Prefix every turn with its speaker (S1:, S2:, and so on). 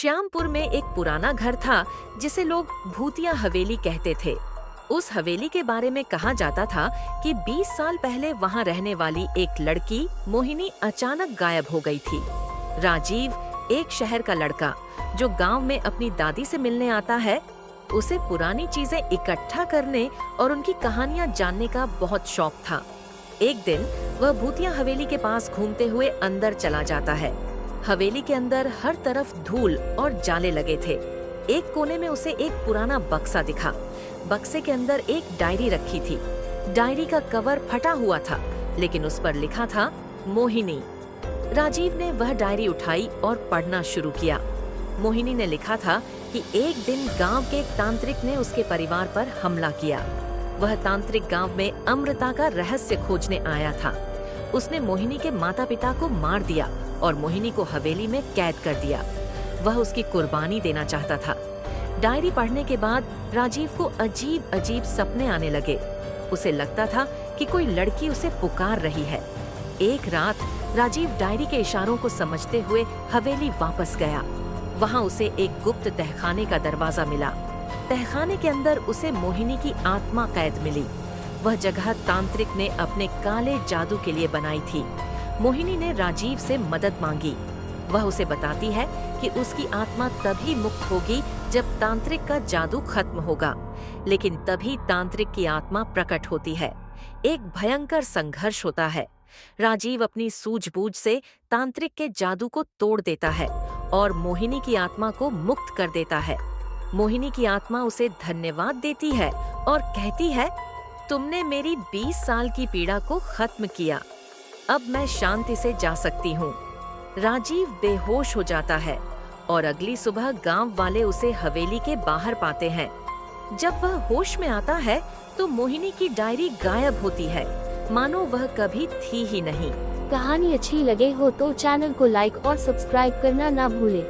S1: श्यामपुर में एक पुराना घर था जिसे लोग भूतिया हवेली कहते थे। उस हवेली के बारे में कहा जाता था कि 20 साल पहले वहां रहने वाली एक लड़की मोहिनी अचानक गायब हो गई थी। राजीव, एक शहर का लड़का जो गांव में अपनी दादी से मिलने आता है, उसे पुरानी चीजें इकट्ठा करने और उनकी कहानियां जानने का बहुत शौक था। एक दिन वह भूतिया हवेली के पास घूमते हुए अंदर चला जाता है। हवेली के अंदर हर तरफ धूल और जाले लगे थे। एक कोने में उसे एक पुराना बक्सा दिखा। बक्से के अंदर एक डायरी रखी थी। डायरी का कवर फटा हुआ था, लेकिन उस पर लिखा था मोहिनी। राजीव ने वह डायरी उठाई और पढ़ना शुरू किया। मोहिनी ने लिखा था कि एक दिन गांव के एक तांत्रिक ने उसके परिवार पर हमला किया। वह तांत्रिक गांव में अमृता का रहस्य खोजने आया था। उसने मोहिनी के माता पिता को मार दिया और मोहिनी को हवेली में कैद कर दिया। वह उसकी कुर्बानी देना चाहता था। डायरी पढ़ने के बाद राजीव को अजीब अजीब सपने आने लगे। उसे लगता था कि कोई लड़की उसे पुकार रही है। एक रात राजीव डायरी के इशारों को समझते हुए हवेली वापस गया। वहां उसे एक गुप्त तहखाने का दरवाजा मिला। तहखाने के अंदर उसे मोहिनी की आत्मा कैद मिली। वह जगह तांत्रिक ने अपने काले जादू के लिए बनाई थी। मोहिनी ने राजीव से मदद मांगी। वह उसे बताती है कि उसकी आत्मा तभी मुक्त होगी जब तांत्रिक का जादू खत्म होगा। लेकिन तभी तांत्रिक की आत्मा प्रकट होती है। एक भयंकर संघर्ष होता है। राजीव अपनी सूझबूझ से तांत्रिक के जादू को तोड़ देता है और मोहिनी की आत्मा को मुक्त कर देता है। मोहिनी की आत्मा उसे धन्यवाद देती है और कहती है, तुमने मेरी 20 साल की पीड़ा को खत्म किया। अब मैं शांति से जा सकती हूँ। राजीव बेहोश हो जाता है और अगली सुबह गांव वाले उसे हवेली के बाहर पाते हैं। जब वह होश में आता है तो मोहिनी की डायरी गायब होती है, मानो वह कभी थी ही नहीं।
S2: कहानी अच्छी लगे हो तो चैनल को लाइक और सब्सक्राइब करना ना भूले।